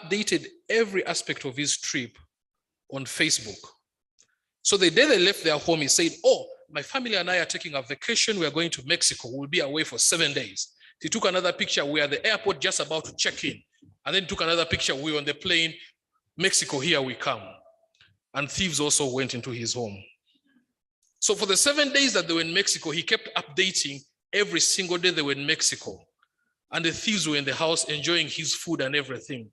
updated every aspect of his trip on Facebook. So the day they left their home, he said, oh, my family and I are taking a vacation. We are going to Mexico. We'll be away for 7 days. He took another picture. We are at the airport just about to check in. And then took another picture. We were on the plane. Mexico, here we come. And thieves also went into his home. So for the 7 days that they were in Mexico, he kept updating every single day they were in Mexico. And the thieves were in the house enjoying his food and everything.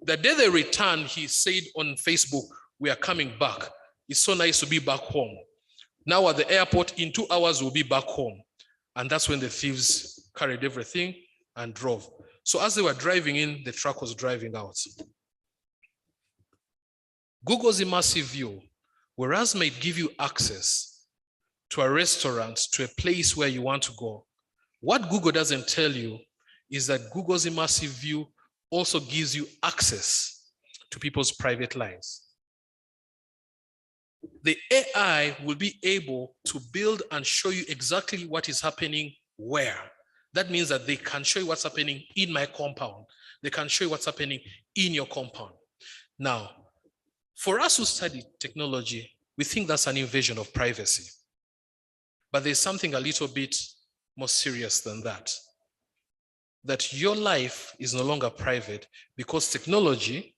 The day they returned, he said on Facebook, we are coming back. It's so nice to be back home. Now at the airport, in 2 hours, we'll be back home. And that's when the thieves carried everything and drove. So as they were driving in, the truck was driving out. Google's immersive view, whereas might give you access to a restaurant, to a place where you want to go, what Google doesn't tell you is that Google's immersive view also gives you access to people's private lives. The AI will be able to build and show you exactly what is happening where. That means that they can show you what's happening in my compound. They can show you what's happening in your compound. Now, for us who study technology, we think that's an invasion of privacy. But there's something a little bit more serious than that. That your life is no longer private because technology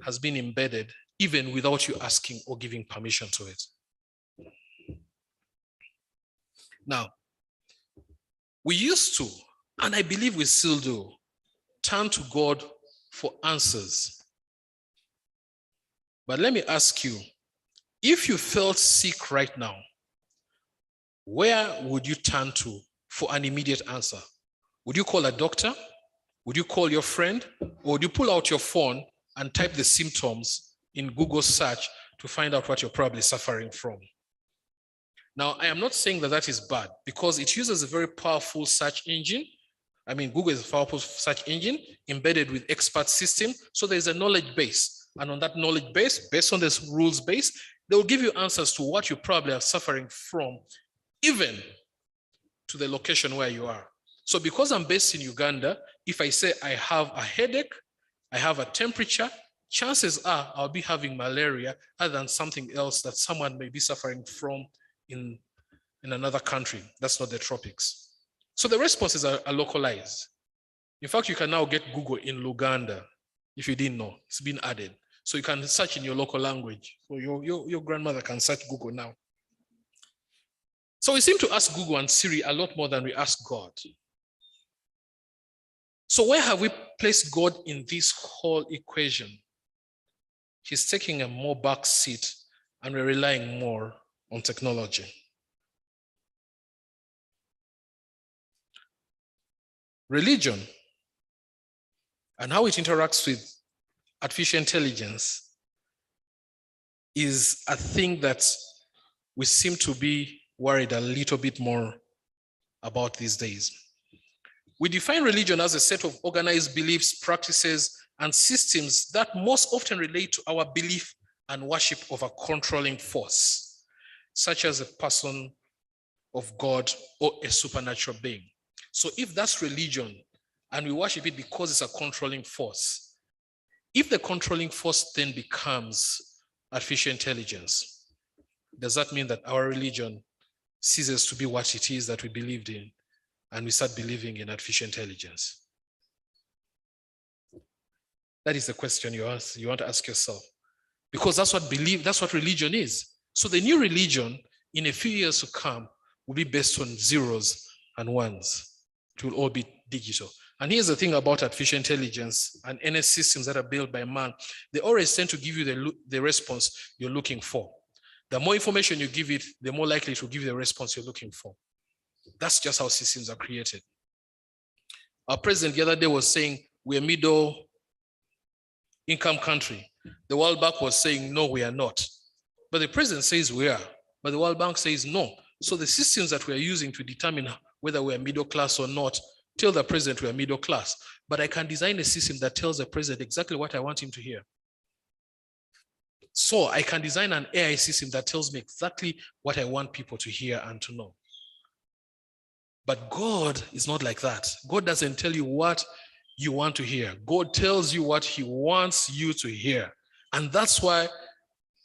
has been embedded even without you asking or giving permission to it. Now, we used to, and I believe we still do, turn to God for answers. But let me ask you, if you felt sick right now, where would you turn to for an immediate answer? Would you call a doctor? Would you call your friend? Or would you pull out your phone and type the symptoms in Google search to find out what you're probably suffering from? Now, I am not saying that that is bad because it uses a very powerful search engine. I mean, Google is a powerful search engine embedded with expert system. So there's a knowledge base. And on that knowledge base, based on this rules base, they will give you answers to what you probably are suffering from, even to the location where you are. So because I'm based in Uganda, if I say I have a headache, I have a temperature, chances are I'll be having malaria other than something else that someone may be suffering from in another country. That's not the tropics. So the responses are localized. In fact, you can now get Google in Luganda. If you didn't know, it's been added. So you can search in your local language. So your grandmother can search Google now. So we seem to ask Google and Siri a lot more than we ask God. So where have we placed God in this whole equation? He's taking a more back seat and we're relying more on technology. Religion and how it interacts with artificial intelligence is a thing that we seem to be worried a little bit more about these days. We define religion as a set of organized beliefs, practices, and systems that most often relate to our belief and worship of a controlling force, such as a person of God or a supernatural being. So if that's religion and we worship it because it's a controlling force, if the controlling force then becomes artificial intelligence, does that mean that our religion ceases to be what it is that we believed in and we start believing in artificial intelligence? That is the question you want to ask yourself. Because that's what religion is. So the new religion in a few years to come will be based on zeros and ones. It will all be digital. And here's the thing about artificial intelligence and any systems that are built by man. They always tend to give you the response you're looking for. The more information you give it, the more likely it will give you the response you're looking for. That's just how systems are created. Our president the other day was saying we're a middle income country. The World Bank was saying, no, we are not. But the president says we are, but the World Bank says no. So the systems that we are using to determine whether we're middle class or not tell the president we're middle class. But I can design a system that tells the president exactly what I want him to hear. So I can design an AI system that tells me exactly what I want people to hear and to know. But God is not like that. God doesn't tell you what you want to hear. God tells you what he wants you to hear. And that's why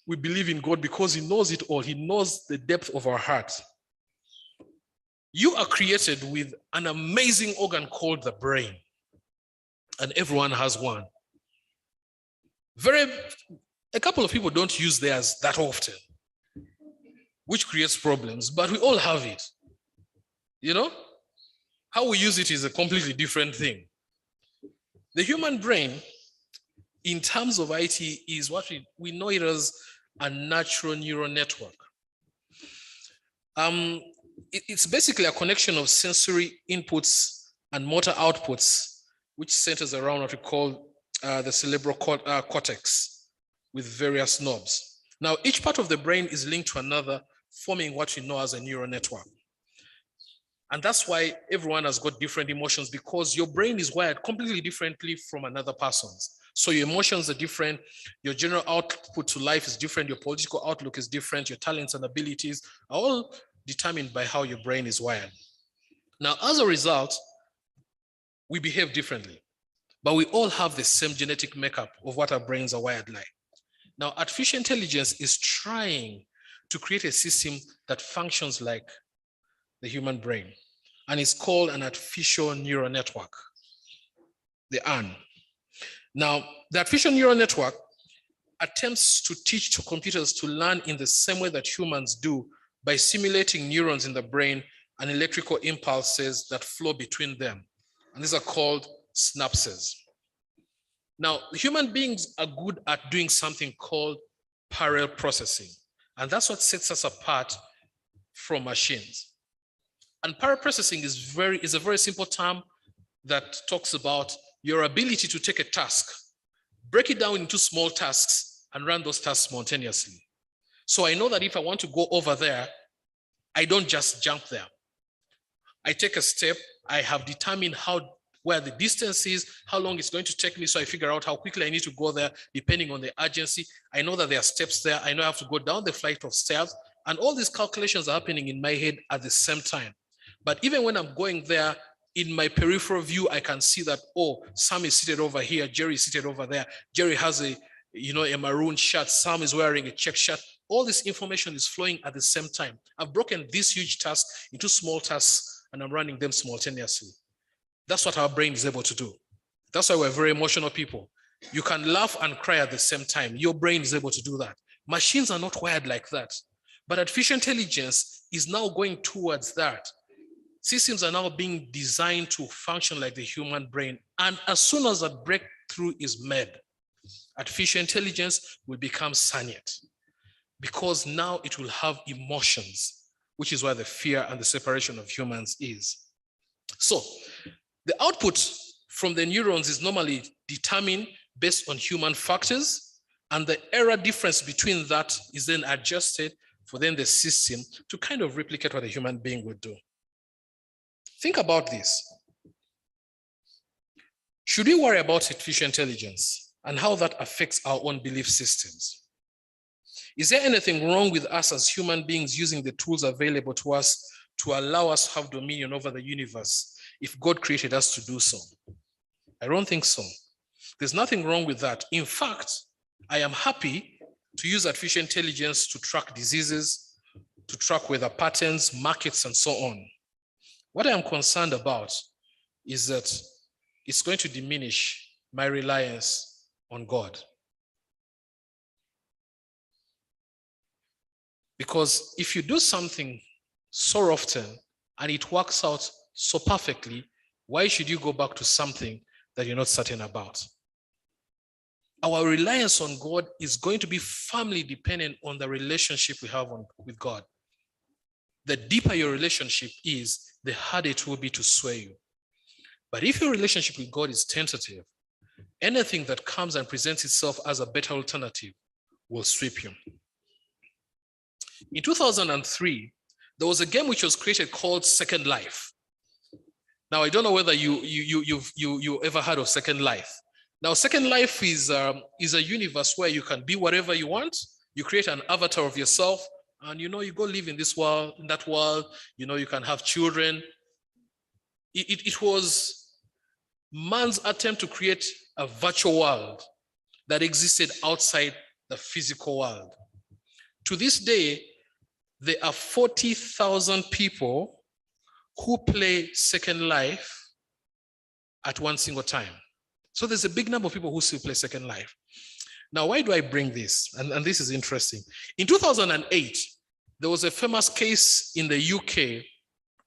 we believe in God, because he knows it all. He knows the depth of our heart. You are created with an amazing organ called the brain. And everyone has one. A couple of people don't use theirs that often, which creates problems, but we all have it. You know? How we use it is a completely different thing. The human brain, in terms of IT, is what we know it as a natural neural network. It's basically a connection of sensory inputs and motor outputs, which centers around what we call the cerebral cortex with various knobs. Now, each part of the brain is linked to another, forming what we know as a neural network. And that's why everyone has got different emotions, because your brain is wired completely differently from another person's. So your emotions are different, your general output to life is different, your political outlook is different, your talents and abilities are all determined by how your brain is wired. Now, as a result, we behave differently, but we all have the same genetic makeup of what our brains are wired like. Now, artificial intelligence is trying to create a system that functions like the human brain, and it's called an artificial neural network, the ARN. Now, the artificial neural network attempts to teach to computers to learn in the same way that humans do by simulating neurons in the brain and electrical impulses that flow between them. And these are called synapses. Now, human beings are good at doing something called parallel processing. And that's what sets us apart from machines. And parallel processing is a very simple term that talks about your ability to take a task, break it down into small tasks, and run those tasks simultaneously. So I know that if I want to go over there, I don't just jump there. I take a step, I have determined where the distance is, how long it's going to take me, so I figure out how quickly I need to go there, depending on the urgency. I know that there are steps there, I know I have to go down the flight of stairs, and all these calculations are happening in my head at the same time. But even when I'm going there, in my peripheral view, I can see that, oh, Sam is seated over here, Jerry is seated over there, Jerry has a maroon shirt, Sam is wearing a check shirt. All this information is flowing at the same time. I've broken this huge task into small tasks, and I'm running them simultaneously. That's what our brain is able to do. That's why we're very emotional people. You can laugh and cry at the same time. Your brain is able to do that. Machines are not wired like that. But artificial intelligence is now going towards that. Systems are now being designed to function like the human brain. And as soon as that breakthrough is made, artificial intelligence will become sentient, because now it will have emotions, which is where the fear and the separation of humans is. So the output from the neurons is normally determined based on human factors, and the error difference between that is then adjusted for then the system to kind of replicate what a human being would do. Think about this. Should we worry about artificial intelligence and how that affects our own belief systems? Is there anything wrong with us as human beings using the tools available to us to allow us to have dominion over the universe if God created us to do so? I don't think so. There's nothing wrong with that. In fact, I am happy to use artificial intelligence to track diseases, to track weather patterns, markets, and so on. What I am concerned about is that it's going to diminish my reliance on God. Because if you do something so often and it works out so perfectly, why should you go back to something that you're not certain about? Our reliance on God is going to be firmly dependent on the relationship we have with God. The deeper your relationship is, the harder it will be to sway you. But if your relationship with God is tentative, anything that comes and presents itself as a better alternative will sweep you. In 2003, there was a game which was created called Second Life. Now, I don't know whether you ever heard of Second Life. Now, Second Life is a universe where you can be whatever you want. You create an avatar of yourself, and you go live in this world, in that world. You can have children. It was man's attempt to create a virtual world that existed outside the physical world. To this day, there are 40,000 people who play Second Life at one single time. So there's a big number of people who still play Second Life. Now, why do I bring this? And this is interesting. In 2008, there was a famous case in the UK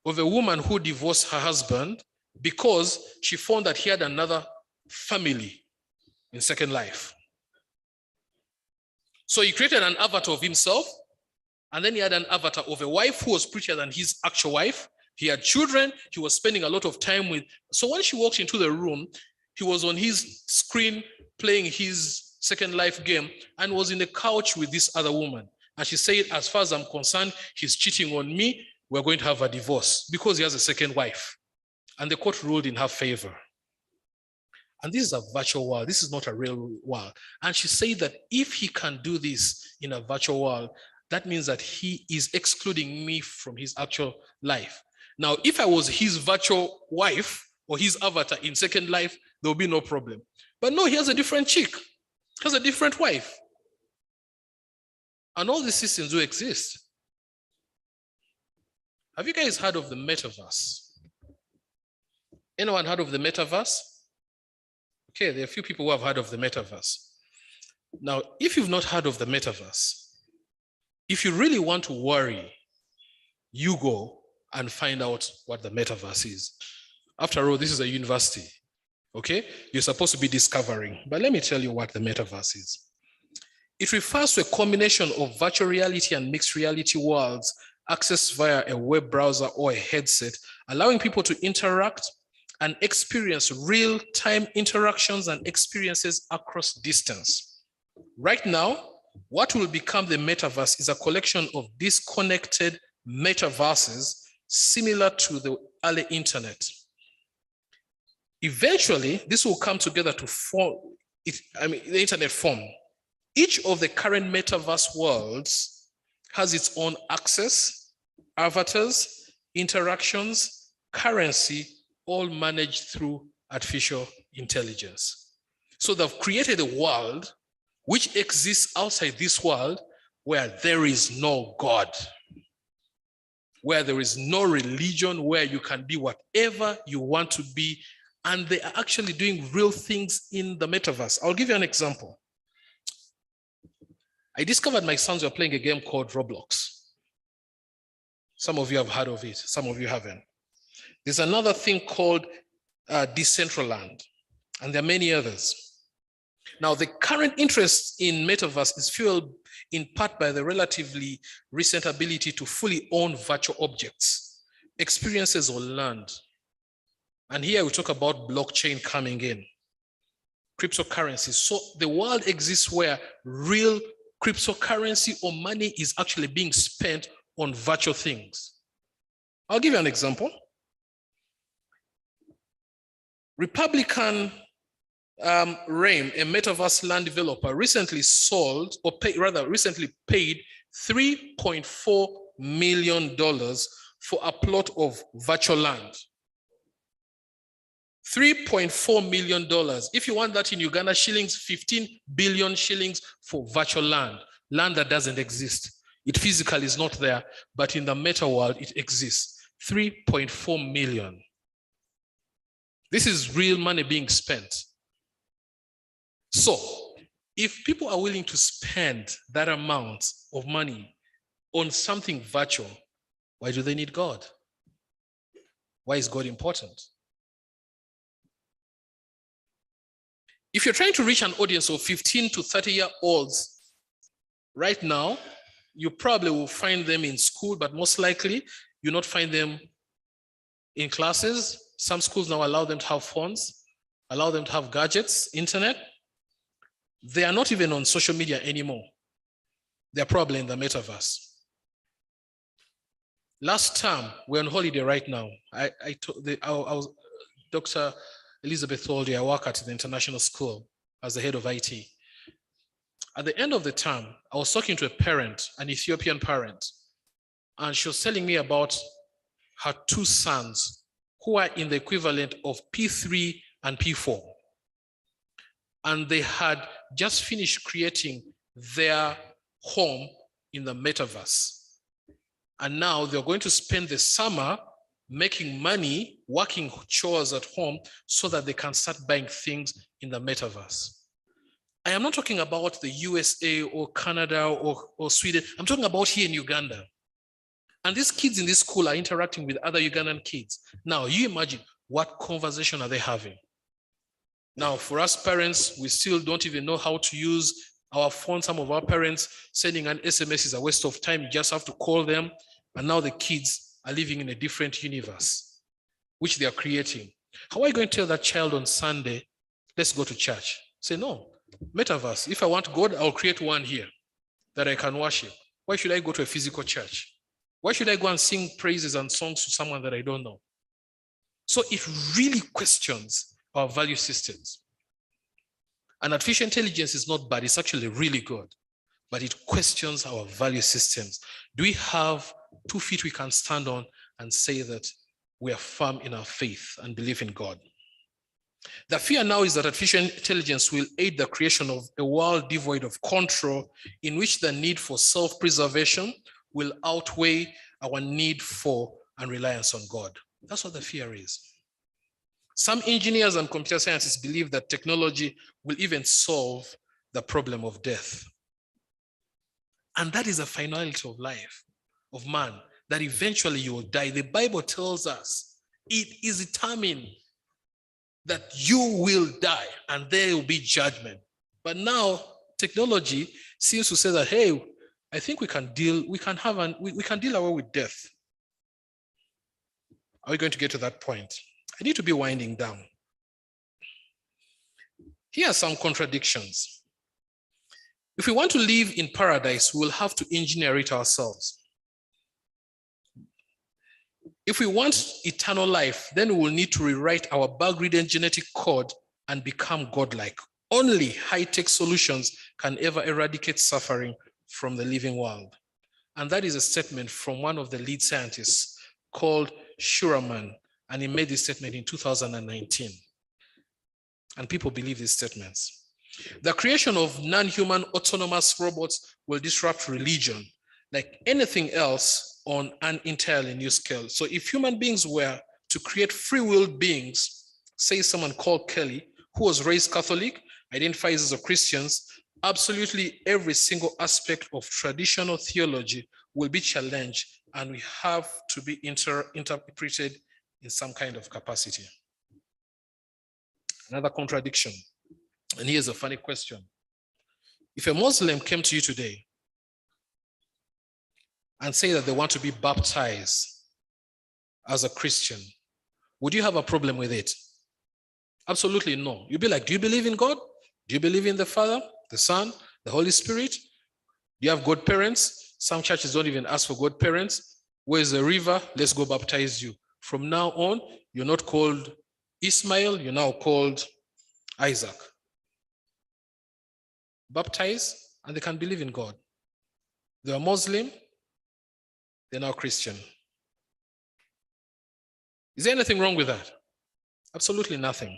of a woman who divorced her husband because she found that he had another family in Second Life. So he created an avatar of himself, and then he had an avatar of a wife who was prettier than his actual wife. He had children, he was spending a lot of time with. So when she walked into the room, he was on his screen playing his Second Life game and was in the couch with this other woman. And she said, as far as I'm concerned, he's cheating on me. We're going to have a divorce because he has a second wife. And the court ruled in her favor. And this is a virtual world. This is not a real world. And she said that if he can do this in a virtual world, that means that he is excluding me from his actual life. Now, if I was his virtual wife or his avatar in Second Life, there will be no problem. But no, he has a different chick. He has a different wife. And all these systems do exist. Have you guys heard of the Metaverse? Anyone heard of the Metaverse? Okay, there are a few people who have heard of the Metaverse. Now, if you've not heard of the Metaverse, if you really want to worry, you go and find out what the Metaverse is. After all, this is a university, okay? You're supposed to be discovering, but let me tell you what the Metaverse is. It refers to a combination of virtual reality and mixed reality worlds accessed via a web browser or a headset, allowing people to interact and experience real-time interactions and experiences across distance. Right now, what will become the Metaverse is a collection of disconnected metaverses similar to the early internet. Eventually, this will come together to form, the internet form. Each of the current metaverse worlds has its own access, avatars, interactions, currency, all managed through artificial intelligence. So they've created a world which exists outside this world where there is no God, where there is no religion, where you can be whatever you want to be, and they are actually doing real things in the metaverse. I'll give you an example. I discovered my sons were playing a game called Roblox. Some of you have heard of it, some of you haven't. There's another thing called Decentraland, and there are many others. Now, the current interest in metaverse is fueled in part by the relatively recent ability to fully own virtual objects, experiences, or land. And here we talk about blockchain coming in, cryptocurrencies. So the world exists where real cryptocurrency or money is actually being spent on virtual things. I'll give you an example. Republican Rame, a metaverse land developer, recently paid $3.4 million for a plot of virtual land. $3.4 million. If you want that in Uganda shillings, 15 billion shillings for virtual land that doesn't exist. It physically is not there, but in the meta world, it exists. 3.4 million. This is real money being spent. So, if people are willing to spend that amount of money on something virtual, why do they need God? Why is God important? If you're trying to reach an audience of 15 to 30-year-olds right now, you probably will find them in school, but most likely you'll not find them in classes. Some schools now allow them to have phones, allow them to have gadgets, internet. They are not even on social media anymore. They're probably in the metaverse. Last term, we're on holiday right now. Dr. Elizabeth told you I work at the international school as the head of IT. At the end of the term, I was talking to a parent, an Ethiopian parent, and she was telling me about her two sons who are in the equivalent of P3 and P4. And they had just finished creating their home in the metaverse. And now they're going to spend the summer making money, working chores at home so that they can start buying things in the metaverse. I am not talking about the USA or Canada or Sweden. I'm talking about here in Uganda. And these kids in this school are interacting with other Ugandan kids. Now, you imagine what conversation are they having? Now, for us parents, we still don't even know how to use our phone. Some of our parents sending an SMS is a waste of time. You just have to call them. And now the kids are living in a different universe, which they are creating. How are you going to tell that child on Sunday, let's go to church? Say, no, metaverse. If I want God, I'll create one here that I can worship. Why should I go to a physical church? Why should I go and sing praises and songs to someone that I don't know? So it really questions our value systems. And artificial intelligence is not bad, it's actually really good, but it questions our value systems. Do we have 2 feet we can stand on and say that we are firm in our faith and believe in God? The fear now is that artificial intelligence will aid the creation of a world devoid of control, in which the need for self-preservation will outweigh our need for and reliance on God. That's what the fear is. Some engineers and computer scientists believe that technology will even solve the problem of death. And that is a finality of life, of man, that eventually you will die. The Bible tells us it is determined that you will die and there will be judgment. But now technology seems to say that, hey, I think we can deal away with death. Are we going to get to that point? I need to be winding down. Here are some contradictions. If we want to live in paradise, we will have to engineer it ourselves. If we want eternal life, then we will need to rewrite our bug-ridden genetic code and become godlike. Only high-tech solutions can ever eradicate suffering from the living world. And that is a statement from one of the lead scientists called Schurman, and he made this statement in 2019. And people believe these statements. The creation of non-human autonomous robots will disrupt religion, like anything else, on an entirely new scale. So if human beings were to create free-willed beings, say someone called Kelly, who was raised Catholic, identifies as a Christian, absolutely every single aspect of traditional theology will be challenged, and we have to be interpreted in some kind of capacity. Another contradiction, and here's a funny question. If a Muslim came to you today and say that they want to be baptized as a Christian, would you have a problem with it? Absolutely no. You'd be like, do you believe in God? Do you believe in the Father, the Son, the Holy Spirit? Do you have godparents? Some churches don't even ask for godparents. Where's the river? Let's go baptize you. From now on, you're not called Ismail, you're now called Isaac. Baptized, and they can believe in God. They're Muslim, they're now Christian. Is there anything wrong with that? Absolutely nothing.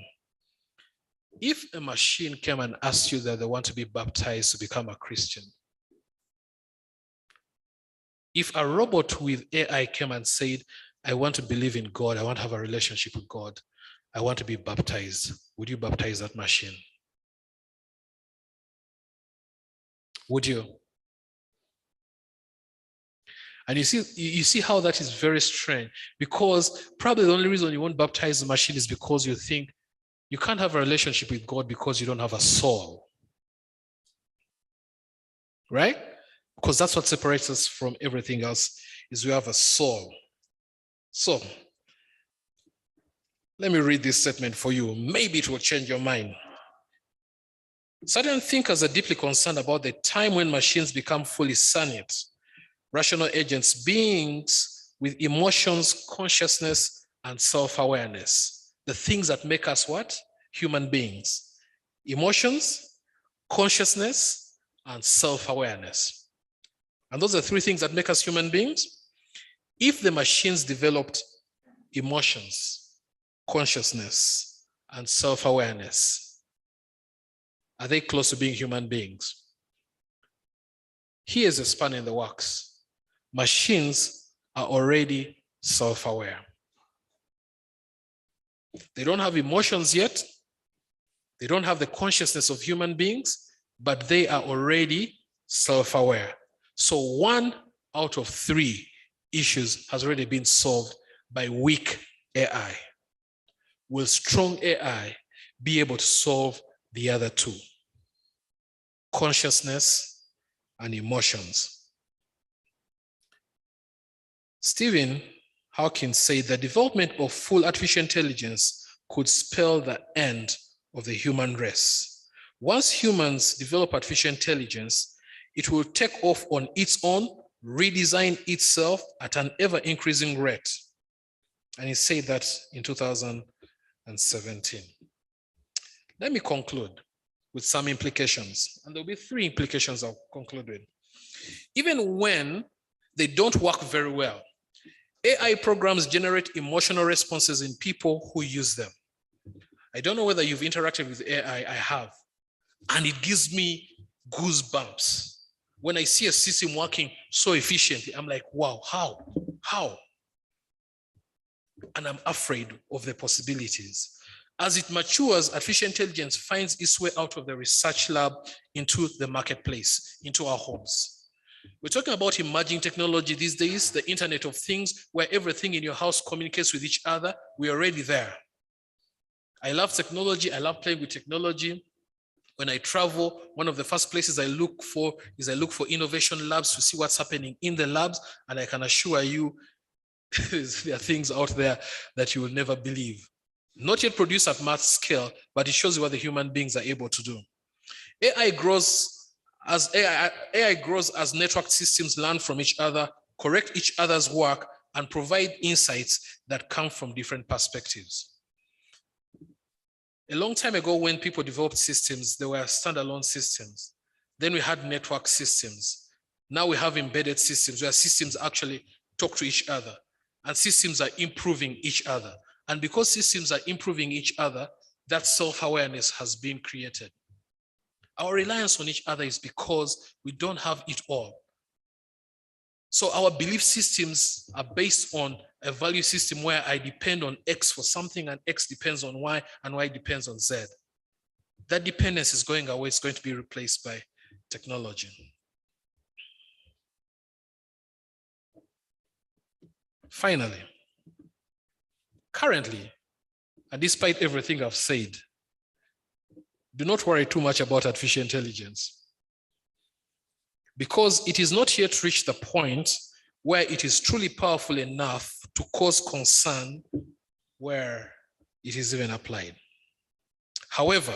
If a machine came and asked you that they want to be baptized to become a Christian, if a robot with AI came and said, I want to believe in God, I want to have a relationship with God, I want to be baptized, would you baptize that machine? Would you? And you see how that is very strange, because probably the only reason you won't baptize the machine is because you think you can't have a relationship with God because you don't have a soul. Right? Because that's what separates us from everything else, is we have a soul. So, let me read this statement for you. Maybe it will change your mind. Certain thinkers are deeply concerned about the time when machines become fully sentient, rational agents, beings with emotions, consciousness, and self-awareness. The things that make us what? Human beings. Emotions, consciousness, and self-awareness. And those are 3 things that make us human beings. If the machines developed emotions, consciousness, and self-awareness? Are they close to being human beings? Here's a span in the works. Machines are already self-aware. They don't have emotions yet. They don't have the consciousness of human beings, but they are already self-aware. So 1 out of 3 issues has already been solved by weak AI. Will strong AI be able to solve the other 2? Consciousness and emotions. Stephen Hawking said the development of full artificial intelligence could spell the end of the human race. Once humans develop artificial intelligence, it will take off on its own, redesign itself at an ever-increasing rate. And he said that in 2017. Let me conclude with some implications. And there'll be 3 implications I'll conclude with. Even when they don't work very well, AI programs generate emotional responses in people who use them. I don't know whether you've interacted with AI. I have. And it gives me goosebumps. When I see a system working so efficiently, I'm like, wow, how? And I'm afraid of the possibilities. As it matures, artificial intelligence finds its way out of the research lab into the marketplace, into our homes. We're talking about emerging technology these days, the Internet of Things, where everything in your house communicates with each other. We're already there. I love technology. I love playing with technology. When I travel, one of the first places I look for innovation labs to see what's happening in the labs. And I can assure you, there are things out there that you will never believe. Not yet produced at mass scale, but it shows you what the human beings are able to do. AI grows as network systems learn from each other, correct each other's work, and provide insights that come from different perspectives. A long time ago, when people developed systems, they were standalone systems. Then we had network systems. Now we have embedded systems where systems actually talk to each other, and systems are improving each other. And because systems are improving each other, that self-awareness has been created. Our reliance on each other is because we don't have it all. So our belief systems are based on a value system where I depend on X for something and X depends on Y and Y depends on Z. That dependence is going away. It's going to be replaced by technology. Finally, currently, and despite everything I've said, do not worry too much about artificial intelligence, because it is not yet reached the point where it is truly powerful enough to cause concern where it is even applied. However,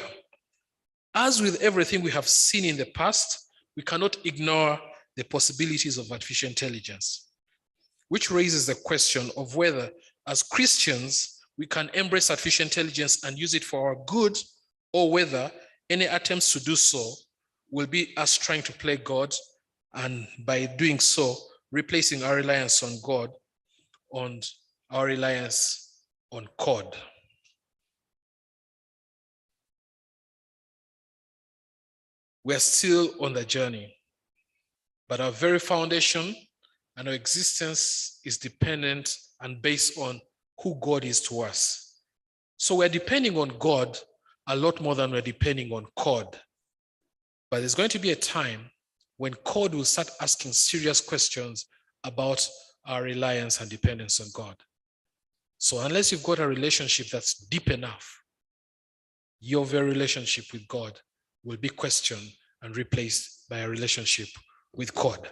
as with everything we have seen in the past, we cannot ignore the possibilities of artificial intelligence, which raises the question of whether, as Christians, we can embrace artificial intelligence and use it for our good, or whether any attempts to do so will be us trying to play God, and by doing so, replacing our reliance on God and our reliance on code. We're still on the journey, but our very foundation and our existence is dependent and based on who God is to us. So we're depending on God a lot more than we're depending on code. But there's going to be a time when code will start asking serious questions about our reliance and dependence on God. So unless you've got a relationship that's deep enough, your very relationship with God will be questioned and replaced by a relationship with code.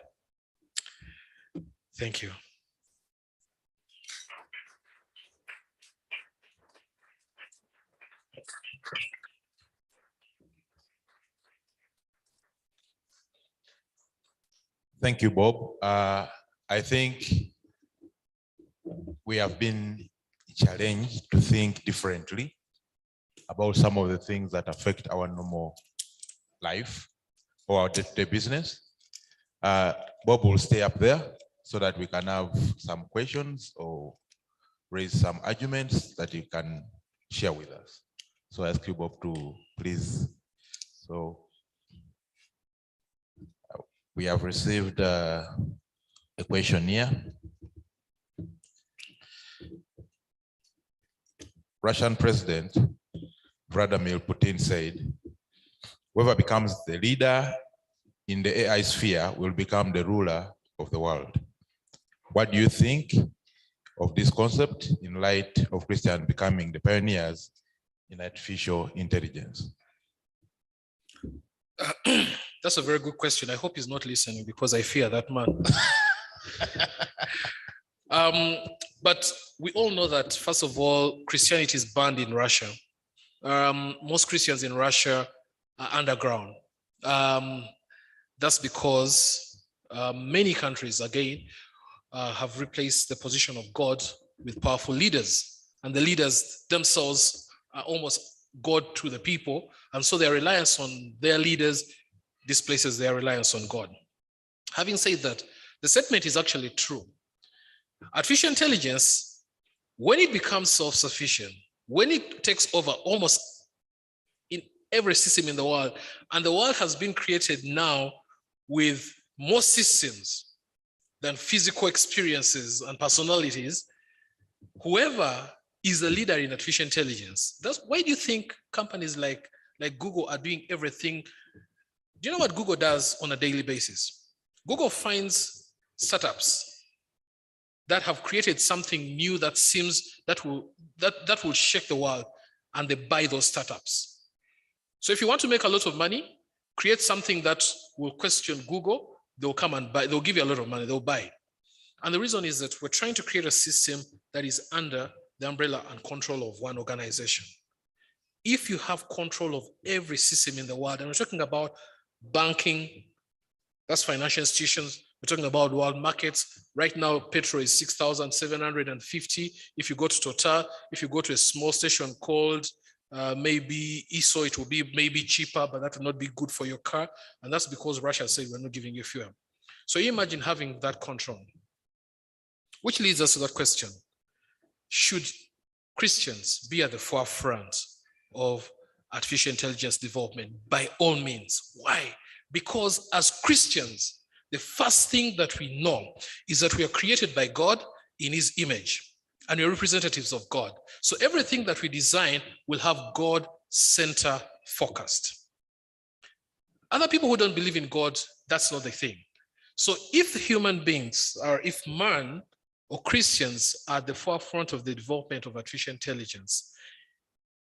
Thank you. Thank you, Bob. I think we have been challenged to think differently about some of the things that affect our normal life or our day-to-day business. Bob will stay up there so that we can have some questions or raise some arguments that you can share with us. So I ask you, Bob, to please. So we have received a question here. Russian President Vladimir Putin said, whoever becomes the leader in the AI sphere will become the ruler of the world. What do you think of this concept in light of Christians becoming the pioneers in artificial intelligence? That's a very good question. I hope he's not listening because I fear that man. But we all know that, first of all, Christianity is banned in Russia. Most Christians in Russia are underground. That's because many countries, again, have replaced the position of God with powerful leaders. And the leaders themselves are almost God to the people. And so their reliance on their leaders displaces their reliance on God. Having said that, the statement is actually true. Artificial intelligence, when it becomes self-sufficient, when it takes over almost in every system in the world, and the world has been created now with more systems than physical experiences and personalities, whoever is the leader in artificial intelligence, that's why do you think companies like Google are doing everything? Do you know what Google does on a daily basis? Google finds startups that have created something new that seems that will shake the world, and they buy those startups. So if you want to make a lot of money, create something that will question Google, they'll come and buy, they'll give you a lot of money, they'll buy. And the reason is that we're trying to create a system that is under the umbrella and control of one organization. If you have control of every system in the world, and we're talking about banking, that's financial institutions, we're talking about world markets. Right now, petrol is 6,750. If you go to Total, if you go to a small station called maybe ESO, it will be maybe cheaper, but that will not be good for your car. And that's because Russia said we're not giving you fuel. So you imagine having that control. Which leads us to that question. Should Christians be at the forefront of artificial intelligence development? By all means. Why? Because as Christians, the first thing that we know is that we are created by God in his image, and we're representatives of God. So everything that we design will have God center focused. Other people who don't believe in God, that's not the thing. So if human beings, or if man or Christians are at the forefront of the development of artificial intelligence,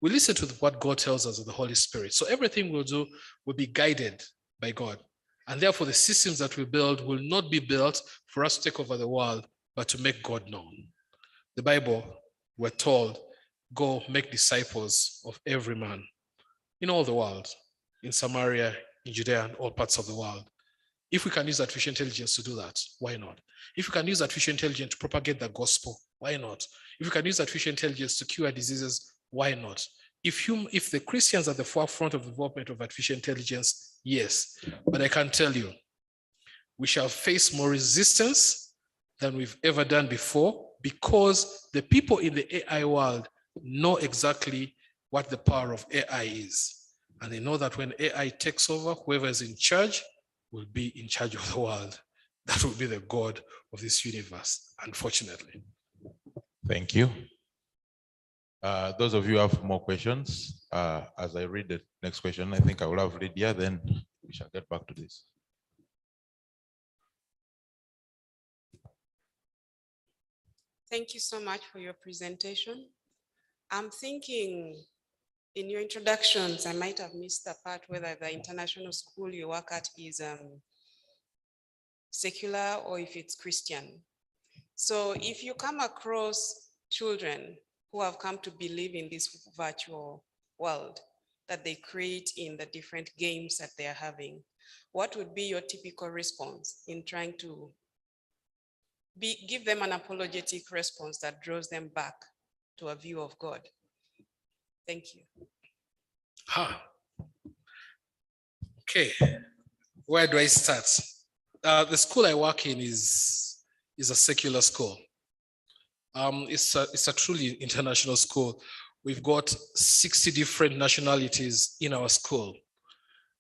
we listen to what God tells us of the Holy Spirit. So everything we'll do will be guided by God. And therefore, the systems that we build will not be built for us to take over the world, but to make God known. The Bible, we're told, go make disciples of every man in all the world, in Samaria, in Judea, and all parts of the world. If we can use artificial intelligence to do that, why not? If we can use artificial intelligence to propagate the gospel, why not? If we can use artificial intelligence to cure diseases, why not? If the Christians are at the forefront of the development of artificial intelligence, yes. But I can tell you, we shall face more resistance than we've ever done before, because the people in the AI world know exactly what the power of AI is. And they know that when AI takes over, whoever is in charge will be in charge of the world. That will be the God of this universe, unfortunately. Thank you. Those of you who have more questions, as I read the next question, I think I will have Lydia, then we shall get back to this. Thank you so much for your presentation. I'm thinking in your introductions, I might have missed the part whether the international school you work at is secular or if it's Christian. So if you come across children who have come to believe in this virtual world that they create in the different games that they are having, what would be your typical response in trying to give them an apologetic response that draws them back to a view of God? Thank you. Okay, where do I start? The school I work in is a secular school. It's a truly international school. we've got 60 different nationalities in our school.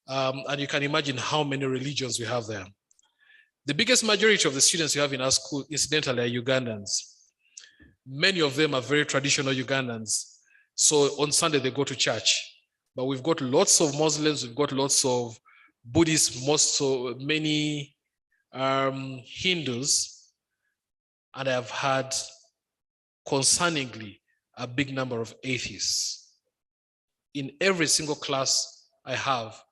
And you can imagine how many religions we have there. The biggest majority of the students we have in our school, incidentally, are Ugandans. Many of them are very traditional Ugandans. So on Sunday, they go to church. But we've got lots of Muslims, we've got lots of Buddhists, many Hindus, and I've had, concerningly, a big number of atheists. In every single class I have,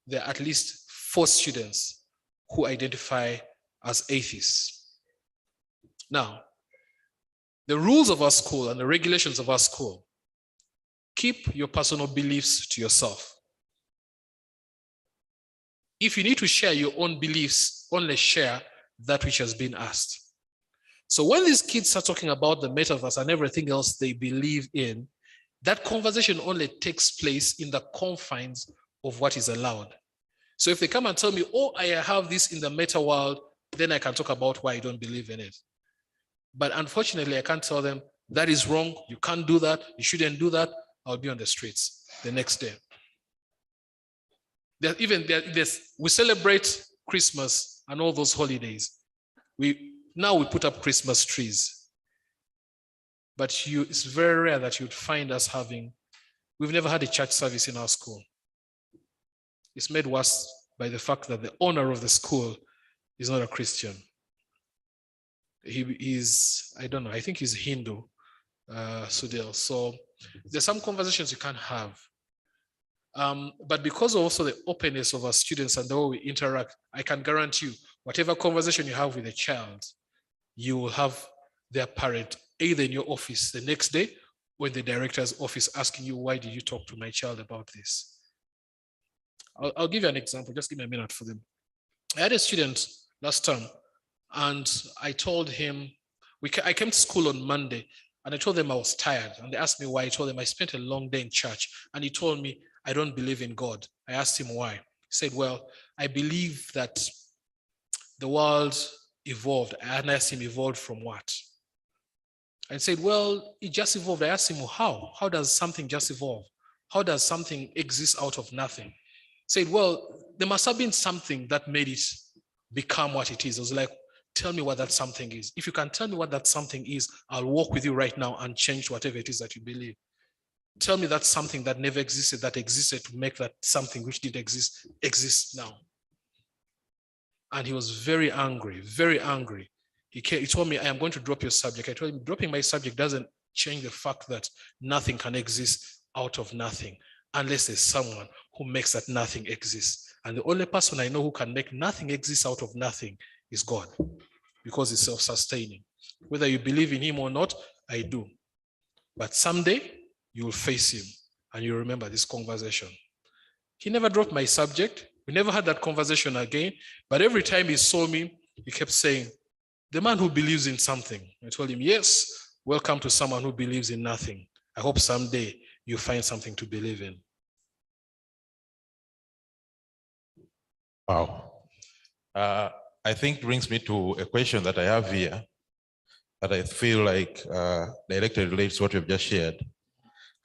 there are at least 4 students who identify as atheists. Now, the rules of our school and the regulations of our school, keep your personal beliefs to yourself. If you need to share your own beliefs, only share that which has been asked. So when these kids start talking about the metaverse and everything else they believe in, that conversation only takes place in the confines of what is allowed. So if they come and tell me, oh, I have this in the meta world, then I can talk about why I don't believe in it. But unfortunately, I can't tell them that is wrong, you can't do that, you shouldn't do that. I'll be on the streets the next day. We celebrate Christmas and all those holidays. Now we put up Christmas trees. But it's very rare that you'd find us we've never had a church service in our school. It's made worse by the fact that the owner of the school is not a Christian. He's, I don't know, I think he's Hindu, Sudil. So there's some conversations you can't have. But because of also the openness of our students and the way we interact, I can guarantee you, whatever conversation you have with a child, you will have their parent either in your office the next day or in the director's office asking you, why did you talk to my child about this? I'll give you an example. Just give me a minute for them. I had a student last term, and I told him, I came to school on Monday, and I told them I was tired. And they asked me why. I told them I spent a long day in church. And he told me, I don't believe in God. I asked him why. He said, well, I believe that the world evolved. And I asked him, evolved from what? I said, well, it just evolved. I asked him, well, how? How does something just evolve? How does something exist out of nothing? He said, well, there must have been something that made it become what it is. I was like, tell me what that something is. If you can tell me what that something is, I'll walk with you right now and change whatever it is that you believe. Tell me that's something that never existed, that existed to make that something which did exist now. And he was very angry, very angry. He told me, I am going to drop your subject. I told him, dropping my subject doesn't change the fact that nothing can exist out of nothing unless there's someone who makes that nothing exist. And the only person I know who can make nothing exist out of nothing is God, because he's self-sustaining. Whether you believe in him or not, I do. But someday you will face him and you remember this conversation. He never dropped my subject. We never had that conversation again. But every time he saw me, he kept saying, the man who believes in something. I told him, yes, welcome to someone who believes in nothing. I hope someday you find something to believe in. Wow. I think brings me to a question that I have here that I feel like directly relates to what you've just shared.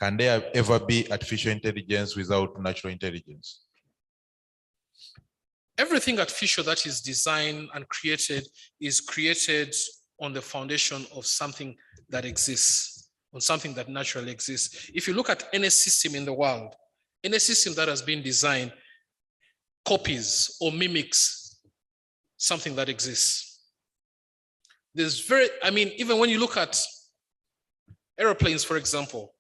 Can there ever be artificial intelligence without natural intelligence? Everything artificial that is designed and created is created on the foundation of something that exists, on something that naturally exists. If you look at any system in the world, any system that has been designed copies or mimics something that exists. Even when you look at aeroplanes, for example,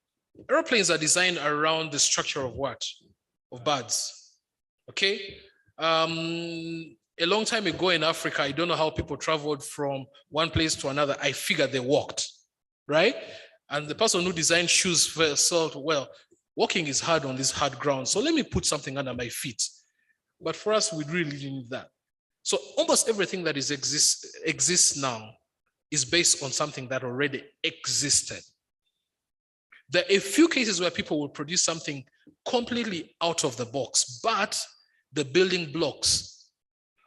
aeroplanes are designed around the structure of what? Of birds, okay? A long time ago in Africa, I don't know how people traveled from one place to another. I figured they walked, right? And the person who designed shoes felt, well, walking is hard on this hard ground, so let me put something under my feet. But for us, we really need that. So almost everything that exists now is based on something that already existed. There are a few cases where people will produce something completely out of the box, but the building blocks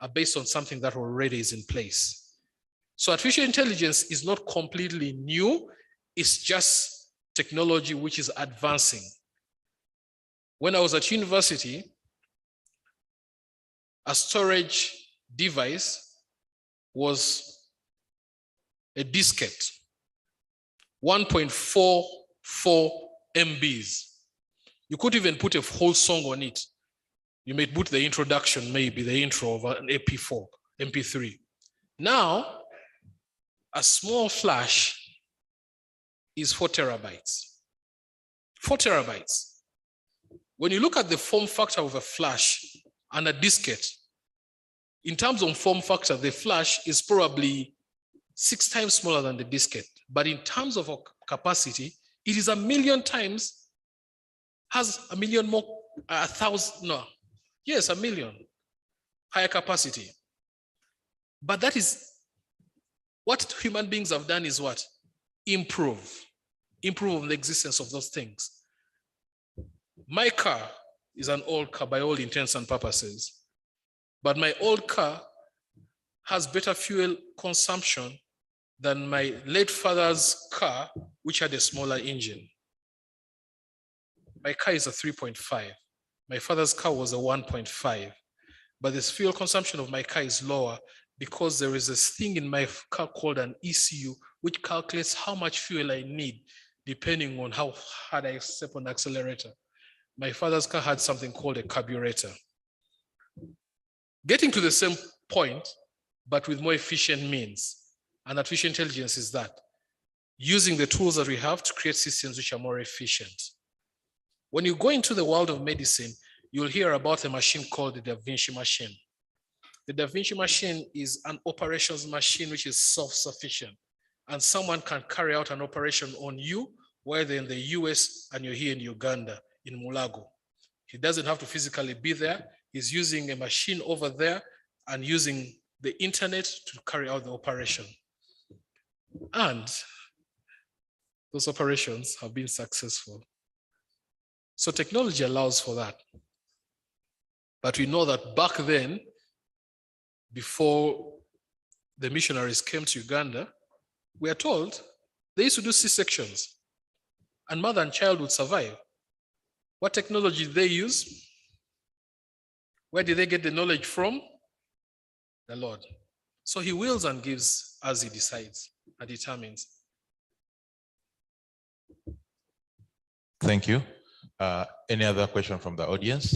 are based on something that already is in place. So artificial intelligence is not completely new. It's just technology which is advancing. When I was at university, a storage device was a diskette, 1.44 MBs. You could even put a whole song on it. You may put the introduction, maybe the intro of an MP4, MP3. Now, a small flash is 4 terabytes. 4 terabytes. When you look at the form factor of a flash and a diskette, in terms of form factor, the flash is probably 6 times smaller than the diskette. But in terms of capacity, it is 1,000,000 times, has 1,000,000 more, 1,000, no, yes, 1,000,000 higher capacity. But that is, what human beings have done is what? Improve on the existence of those things. My car is an old car by all intents and purposes, but my old car has better fuel consumption than my late father's car, which had a smaller engine. My car is a 3.5. My father's car was a 1.5. But the fuel consumption of my car is lower because there is this thing in my car called an ECU, which calculates how much fuel I need depending on how hard I step on the accelerator. My father's car had something called a carburetor. Getting to the same point, but with more efficient means. And artificial intelligence is that, using the tools that we have to create systems which are more efficient. When you go into the world of medicine, you'll hear about a machine called the Davinci Machine. The Davinci Machine is an operations machine which is self-sufficient. And someone can carry out an operation on you, whether in the US and you're here in Uganda, in Mulago. He doesn't have to physically be there. He's using a machine over there and using the internet to carry out the operation. And those operations have been successful. So technology allows for that. But we know that back then, before the missionaries came to Uganda, we are told they used to do C-sections and mother and child would survive. What technology did they use? Where did they get the knowledge from? The Lord. So he wills and gives as he decides and determines. Thank you. Any other question from the audience?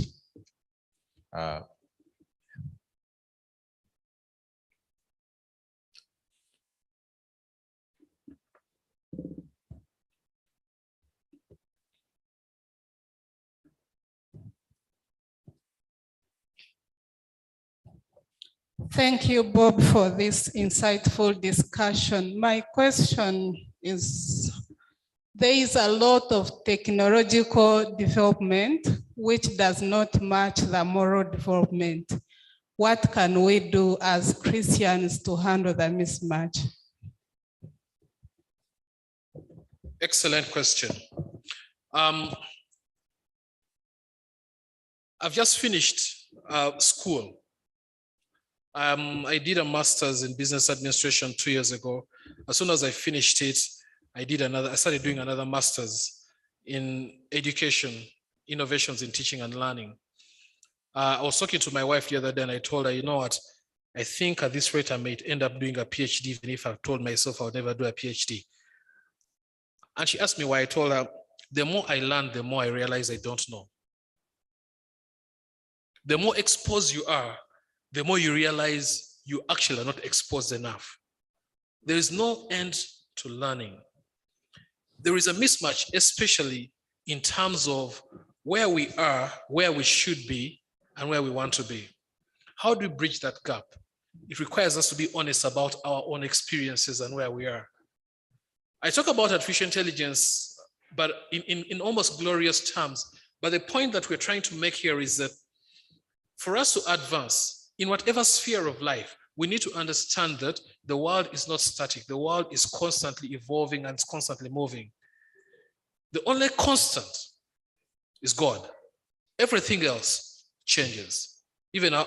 Thank you, Bob, for this insightful discussion. My question is, there is a lot of technological development which does not match the moral development. What can we do as Christians to handle the mismatch? Excellent question. I've just finished school. I did a master's in business administration 2 years ago. As soon as I finished it, I started doing another master's in education, innovations in teaching and learning. I was talking to my wife the other day and I told her, you know what, I think at this rate I might end up doing a PhD, even if I've told myself I'll never do a PhD. And she asked me why. I told her, the more I learn, the more I realize I don't know. The more exposed you are, the more you realize you actually are not exposed enough. There is no end to learning. There is a mismatch, especially in terms of where we are, where we should be, and where we want to be. How do we bridge that gap? It requires us to be honest about our own experiences and where we are. I talk about artificial intelligence, but in almost glorious terms. But the point that we're trying to make here is that for us to advance in whatever sphere of life, we need to understand that the world is not static. The world is constantly evolving and it's constantly moving. The only constant is God. Everything else changes. Even our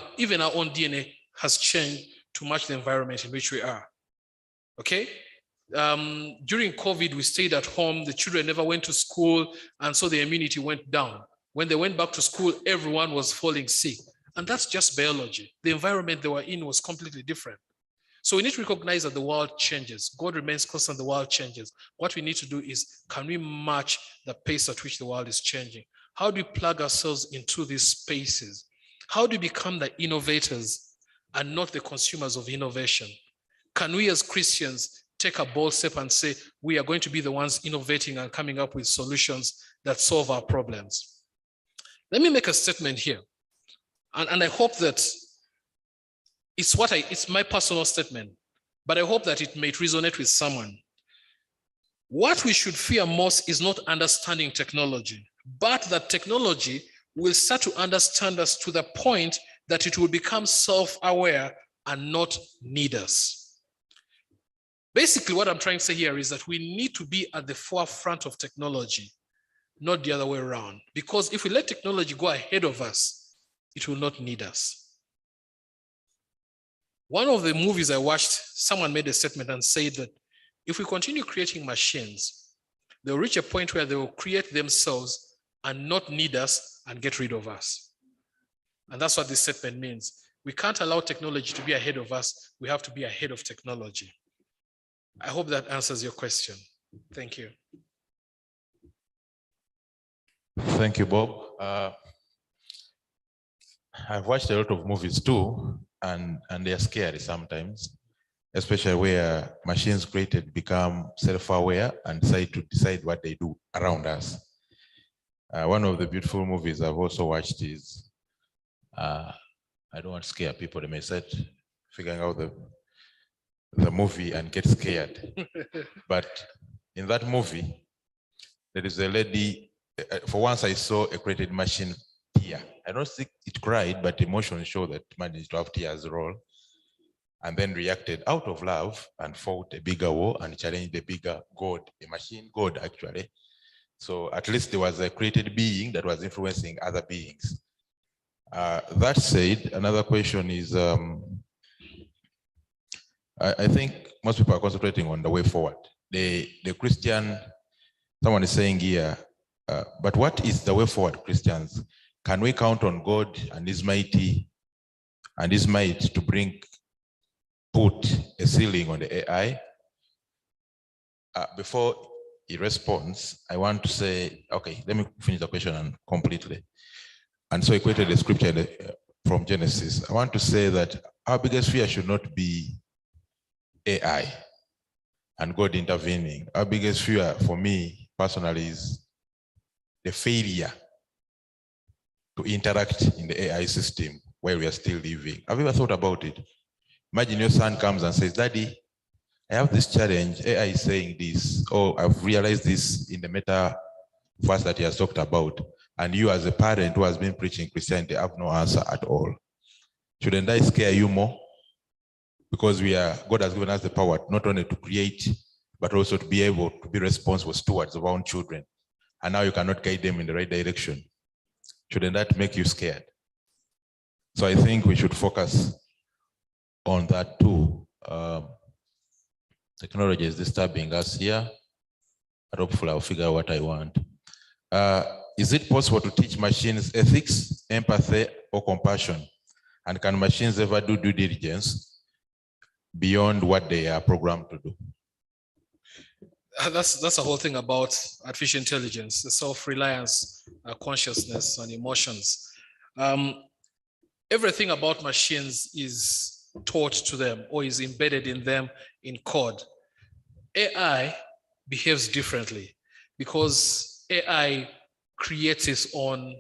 own DNA has changed to match the environment in which we are. Okay? During COVID, we stayed at home. The children never went to school, and so the immunity went down. When they went back to school, everyone was falling sick. And that's just biology. The environment they were in was completely different. So we need to recognize that the world changes. God remains constant, the world changes. What we need to do is, can we match the pace at which the world is changing? How do we plug ourselves into these spaces? How do we become the innovators and not the consumers of innovation? Can we as Christians take a bold step and say, we are going to be the ones innovating and coming up with solutions that solve our problems? Let me make a statement here. And I hope that it's my personal statement, but I hope that it may resonate with someone. What we should fear most is not understanding technology, but that technology will start to understand us to the point that it will become self-aware and not need us. Basically, what I'm trying to say here is that we need to be at the forefront of technology, not the other way around. Because if we let technology go ahead of us, it will not need us. One of the movies I watched, someone made a statement and said that if we continue creating machines, they'll reach a point where they will create themselves and not need us and get rid of us. And that's what this statement means. We can't allow technology to be ahead of us. We have to be ahead of technology. I hope that answers your question. Thank you. Thank you, Bob. I've watched a lot of movies too, and they're scary sometimes, especially where machines created become self-aware and decide what they do around us. One of the beautiful movies I've also watched is, I don't want to scare people, they may start figuring out the movie and get scared. But in that movie, there is a lady, for once I saw a created machine tear. I don't think it cried, but emotions show that it managed to have tears roll, and then reacted out of love and fought a bigger war and challenged the bigger God, a machine God actually. So at least there was a created being that was influencing other beings. That said, another question is, I think most people are concentrating on the way forward. The Christian, someone is saying here, but what is the way forward, Christians? Can we count on God and his might to put a ceiling on the AI? Before he responds, I want to say, okay, let me finish the question completely. And so I quoted the scripture from Genesis. I want to say that our biggest fear should not be AI and God intervening. Our biggest fear for me personally is the failure to interact in the AI system while we are still living. Have you ever thought about it? Imagine your son comes and says, Daddy, I have this challenge. AI is saying this. Oh, I've realized this in the Metaverse that he has talked about. And you as a parent who has been preaching Christianity have no answer at all. Shouldn't that scare you more? Because God has given us the power not only to create, but also to be able to be responsible stewards of our own children. And now you cannot guide them in the right direction. Shouldn't that make you scared? So I think we should focus on that too. Technology is disturbing us here, but hopefully I'll figure out what I want. Is it possible to teach machines ethics, empathy, or compassion? And can machines ever do due diligence beyond what they are programmed to do? That's a whole thing about artificial intelligence, the self-reliance, consciousness, and emotions. Everything about machines is taught to them or is embedded in them in code. AI behaves differently because AI creates its own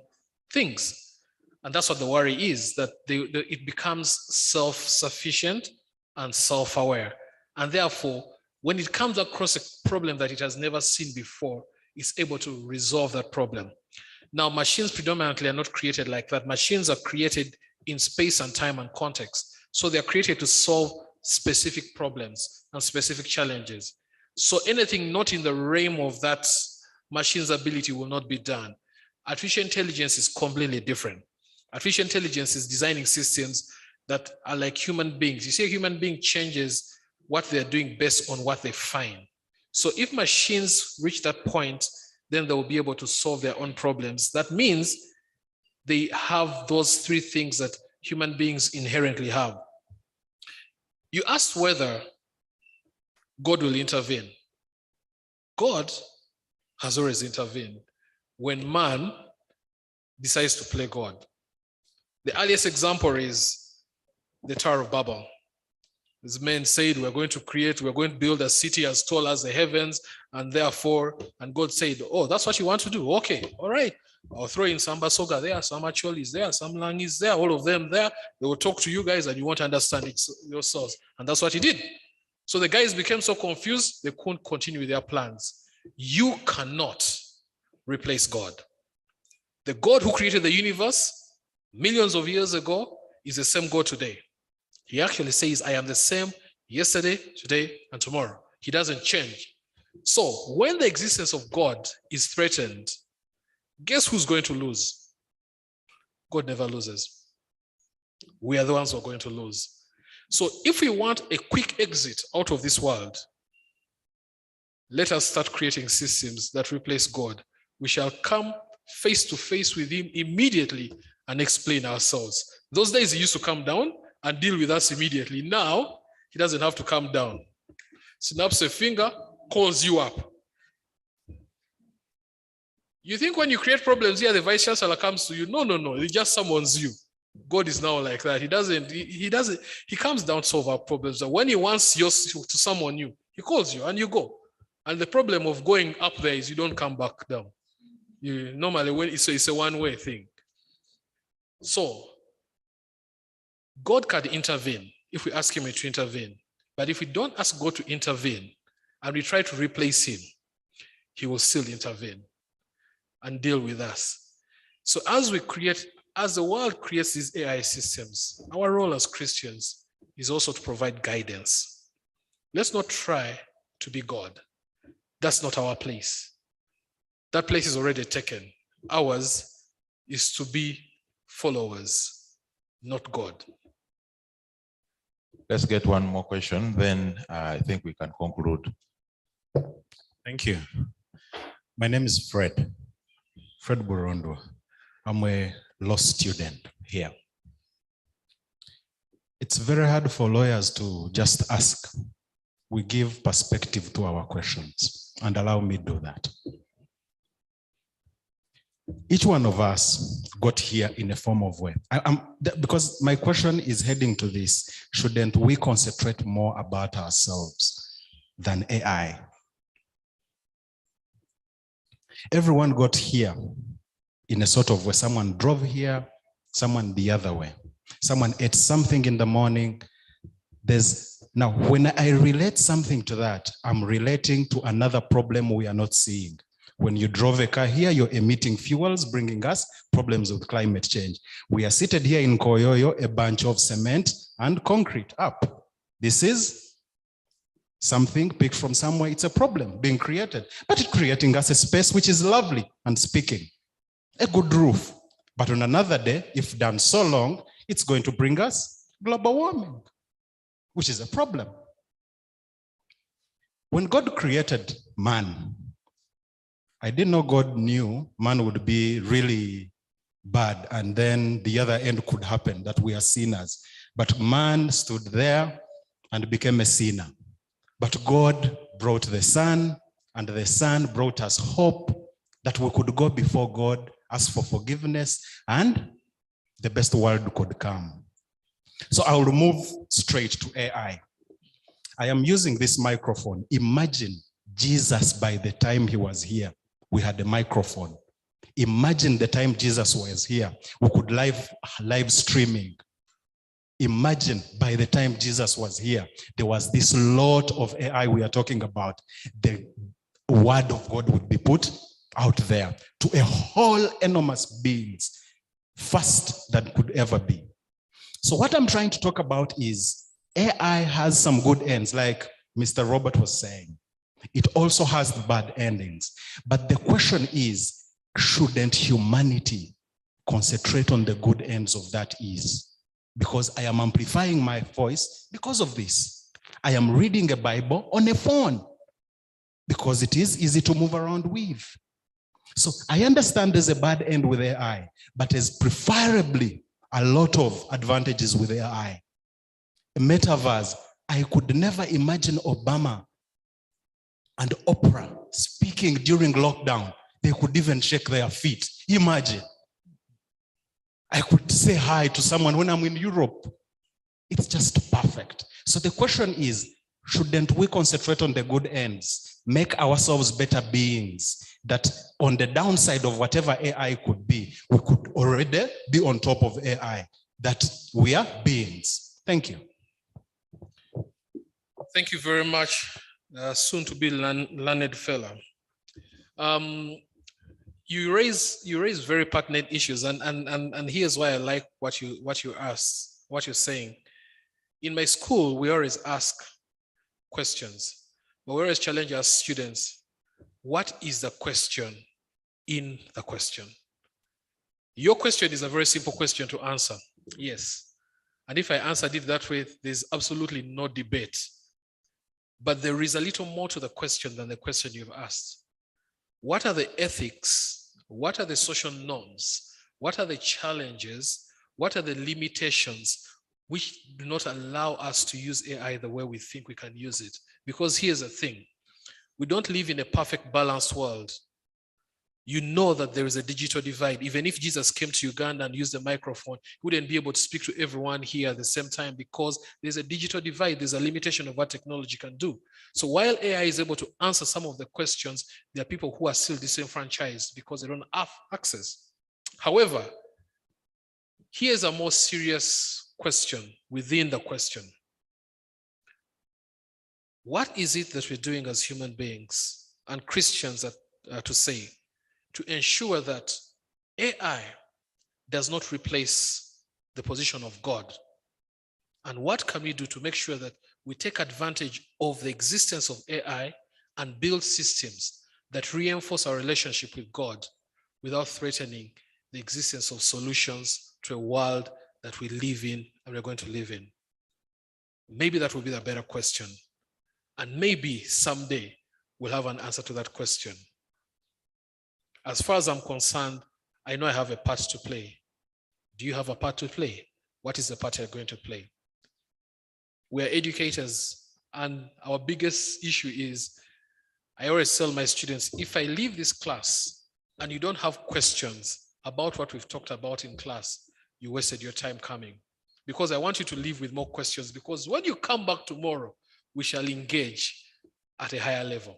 things. And that's what the worry is, that it becomes self-sufficient and self-aware. And therefore, when it comes across a problem that it has never seen before, it's able to resolve that problem. Now, machines predominantly are not created like that. Machines are created in space and time and context. So they're created to solve specific problems and specific challenges. So anything not in the realm of that machine's ability will not be done. Artificial intelligence is completely different. Artificial intelligence is designing systems that are like human beings. You see, a human being changes what they're doing based on what they find. So if machines reach that point, then they will be able to solve their own problems. That means they have those three things that human beings inherently have. You asked whether God will intervene. God has always intervened when man decides to play God. The earliest example is the Tower of Babel. These men said, we're going to build a city as tall as the heavens, and God said, oh, that's what you want to do? Okay, all right. I'll throw in some Basoga there, some Acholis there, some Langis there, all of them there. They will talk to you guys and you won't understand it yourselves. And that's what he did. So the guys became so confused, they couldn't continue with their plans. You cannot replace God. The God who created the universe millions of years ago is the same God today. He actually says, I am the same yesterday, today, and tomorrow. He doesn't change. So when the existence of God is threatened, guess who's going to lose? God never loses. We are the ones who are going to lose. So if we want a quick exit out of this world, let us start creating systems that replace God. We shall come face to face with him immediately and explain ourselves. Those days he used to come down and deal with us immediately. Now, he doesn't have to come down. Snaps a finger, calls you up. You think when you create problems here, the vice chancellor comes to you? No. He just summons you. God is now like that. He comes down to solve our problems. And when he wants to summon you, he calls you and you go. And the problem of going up there is you don't come back down. Normally, when it's a one-way thing. So, God can intervene if we ask him to intervene. But if we don't ask God to intervene and we try to replace him, he will still intervene and deal with us. So as the world creates these AI systems, our role as Christians is also to provide guidance. Let's not try to be God. That's not our place. That place is already taken. Ours is to be followers, not God. Let's get one more question, then I think we can conclude. Thank you. My name is Fred Burondo. I'm a law student here. It's very hard for lawyers to just ask. We give perspective to our questions, and allow me to do that. Each one of us got here in a form of way. Because my question is heading to this, shouldn't we concentrate more about ourselves than AI? Everyone got here in a sort of way. Someone drove here, someone the other way. Someone ate something in the morning. Now, when I relate something to that, I'm relating to another problem we are not seeing. When you drove a car here, you're emitting fuels, bringing us problems with climate change. We are seated here in Koyoyo, a bunch of cement and concrete up. This is something picked from somewhere. It's a problem being created, but it's creating us a space which is lovely and speaking. A good roof. But on another day, if done so long, it's going to bring us global warming, which is a problem. When God created man, I didn't know God knew man would be really bad, and then the other end could happen, that we are sinners. But man stood there and became a sinner. But God brought the Son, and the Son brought us hope that we could go before God, ask for forgiveness, and the best world could come. So I'll move straight to AI. I am using this microphone. Imagine Jesus by the time he was here. We had a microphone. Imagine the time Jesus was here. We could live streaming. Imagine by the time Jesus was here, there was this lot of AI we are talking about. The word of God would be put out there to a whole enormous beings, first that could ever be. So what I'm trying to talk about is AI has some good ends, like Mr. Robert was saying. It also has the bad endings. But the question is, shouldn't humanity concentrate on the good ends of that ease? Because I am amplifying my voice because of this. I am reading a Bible on a phone because it is easy to move around with. So I understand there's a bad end with AI, but there's preferably a lot of advantages with AI. A metaverse, I could never imagine Obama and Oprah speaking during lockdown. They could even shake their feet. Imagine. I could say hi to someone when I'm in Europe. It's just perfect. So the question is, shouldn't we concentrate on the good ends, make ourselves better beings, that on the downside of whatever AI could be, we could already be on top of AI, that we are beings. Thank you. Thank you very much, soon to be learned fella. You raise very pertinent issues, and here's why I like what you asked, what you're saying. In my school, we always ask questions, but we always challenge our students. What is the question in the question? Your question is a very simple question to answer. Yes. And if I answered it that way, there's absolutely no debate. But there is a little more to the question than the question you've asked. What are the ethics? What are the social norms? What are the challenges? What are the limitations which do not allow us to use AI the way we think we can use it? Because here's the thing. We don't live in a perfect balanced world. You know that there is a digital divide. Even if Jesus came to Uganda and used the microphone, he wouldn't be able to speak to everyone here at the same time because there's a digital divide. There's a limitation of what technology can do. So while AI is able to answer some of the questions, there are people who are still disenfranchised because they don't have access. However, here's a more serious question within the question. What is it that we're doing as human beings and Christians to say to ensure that AI does not replace the position of God? And what can we do to make sure that we take advantage of the existence of AI and build systems that reinforce our relationship with God without threatening the existence of solutions to a world that we live in and we're going to live in? Maybe that will be the better question. And maybe someday we'll have an answer to that question. As far as I'm concerned, I know I have a part to play. Do you have a part to play? What is the part you're going to play? We're educators, and our biggest issue is, I always tell my students, if I leave this class and you don't have questions about what we've talked about in class, you wasted your time coming. Because I want you to leave with more questions, because when you come back tomorrow, we shall engage at a higher level.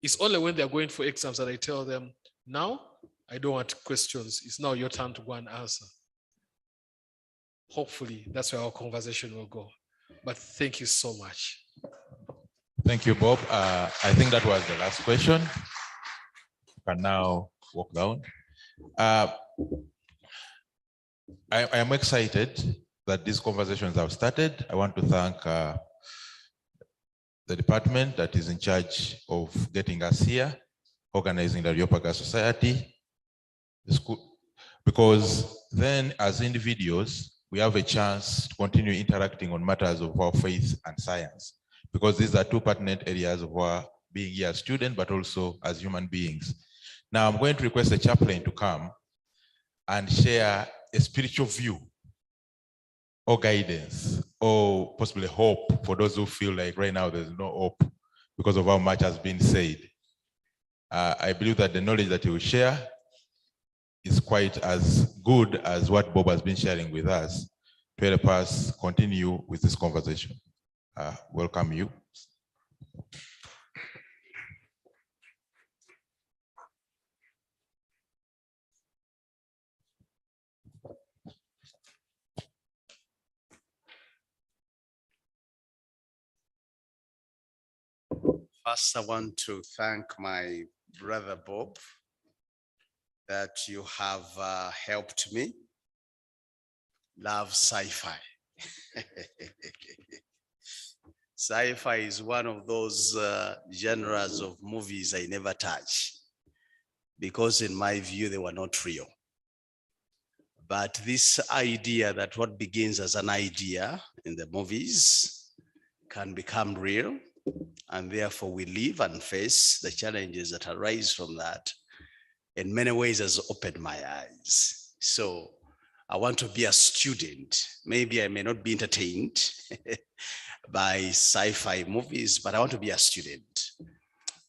It's only when they're going for exams that I tell them, now, I don't want questions. It's now your turn to go and answer. Hopefully, that's where our conversation will go. But thank you so much. Thank you, Bob. I think that was the last question. You can now walk down. I am excited that these conversations have started. I want to thank the department that is in charge of getting us here, organizing the Areopagus Society, the school, because then as individuals, we have a chance to continue interacting on matters of our faith and science, because these are two pertinent areas of our being here as students, but also as human beings. Now I'm going to request the chaplain to come and share a spiritual view or guidance or possibly hope for those who feel like right now there's no hope because of how much has been said. I believe that the knowledge that he will share is quite as good as what Bob has been sharing with us to help us continue with this conversation. Welcome you. First, I want to thank my brother Bob that you have helped me love sci-fi. Sci-fi is one of those genres of movies I never touch because in my view, they were not real. But this idea that what begins as an idea in the movies can become real, and therefore we live and face the challenges that arise from that. In many ways has opened my eyes. So I want to be a student. Maybe I may not be entertained by sci-fi movies, but I want to be a student.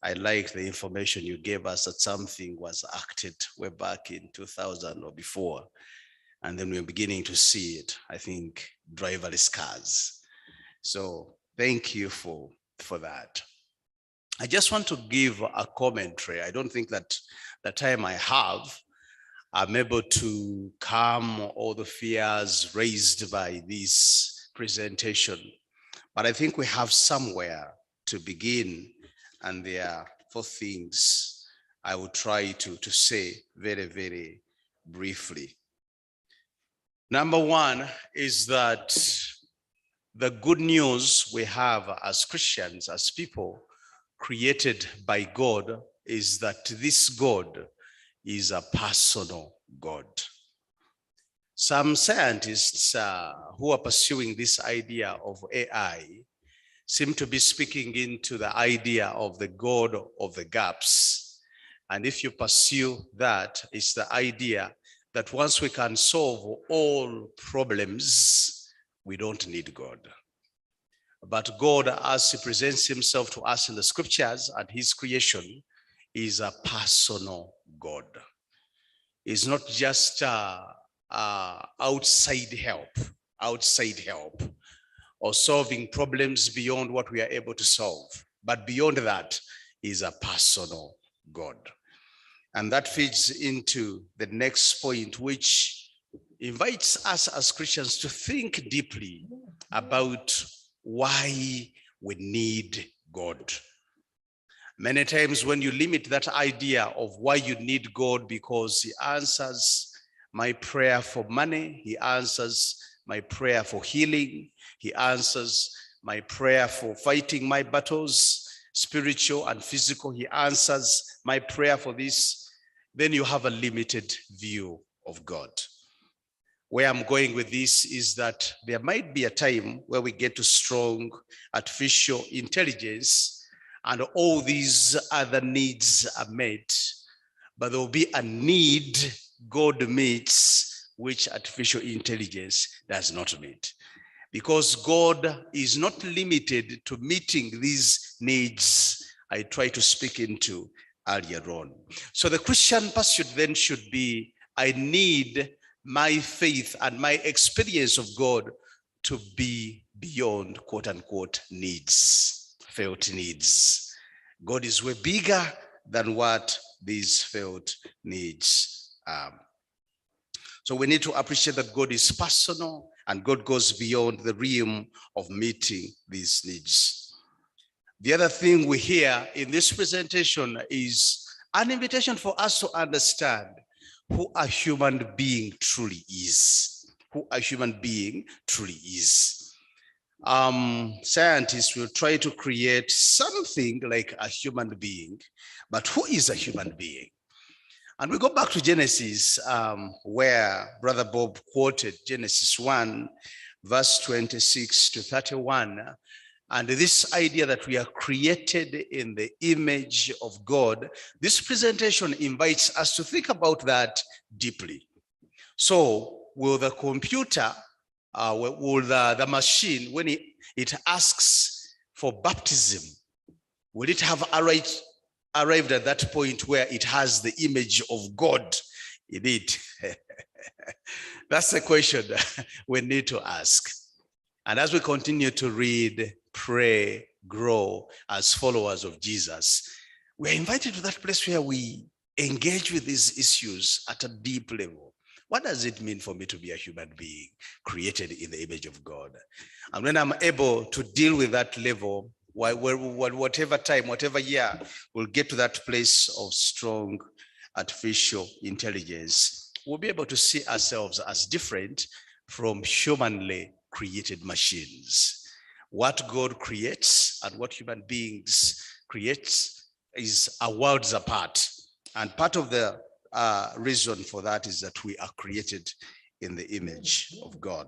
I like the information you gave us that something was acted way back in 2000 or before. And then we're beginning to see it, I think, driverless cars. So thank you for that. I just want to give a commentary. I don't think that the time I have, I'm able to calm all the fears raised by this presentation. But I think we have somewhere to begin, and there are 4 things I will try to say very, very briefly. Number 1 is that the good news we have as Christians, as people created by God, is that this God is a personal God. Some scientists who are pursuing this idea of AI seem to be speaking into the idea of the God of the gaps. And if you pursue that, it's the idea that once we can solve all problems, we don't need God. But God, as he presents himself to us in the scriptures and his creation, is a personal God. It's not just outside help, or solving problems beyond what we are able to solve. But beyond that is a personal God. And that feeds into the next point, which invites us as Christians to think deeply about why we need God. Many times when you limit that idea of why you need God because he answers my prayer for money, he answers my prayer for healing, he answers my prayer for fighting my battles, spiritual and physical, he answers my prayer for this, then you have a limited view of God. Where I'm going with this is that there might be a time where we get to strong artificial intelligence and all these other needs are met, but there will be a need God meets which artificial intelligence does not meet. Because God is not limited to meeting these needs I try to speak into earlier on. So the Christian pursuit then should be, I need my faith and my experience of God to be beyond quote unquote needs, felt needs. God is way bigger than what these felt needs are. So we need to appreciate that God is personal and God goes beyond the realm of meeting these needs. The other thing we hear in this presentation is an invitation for us to understand who a human being truly is. Who a human being truly is. Scientists will try to create something like a human being, but who is a human being? And we go back to Genesis, where Brother Bob quoted Genesis 1, verse 26 to 31. And this idea that we are created in the image of God, this presentation invites us to think about that deeply. So will the computer, will the machine, when it asks for baptism, will it have arrived at that point where it has the image of God in it? That's the question we need to ask. And as we continue to read, pray, grow as followers of Jesus, we're invited to that place where we engage with these issues at a deep level. What does it mean for me to be a human being created in the image of God? And when I'm able to deal with that level, whatever time, whatever year, we'll get to that place of strong artificial intelligence, we'll be able to see ourselves as different from humanly created machines. What God creates and what human beings creates is a worlds apart. And part of the reason for that is that we are created in the image of God.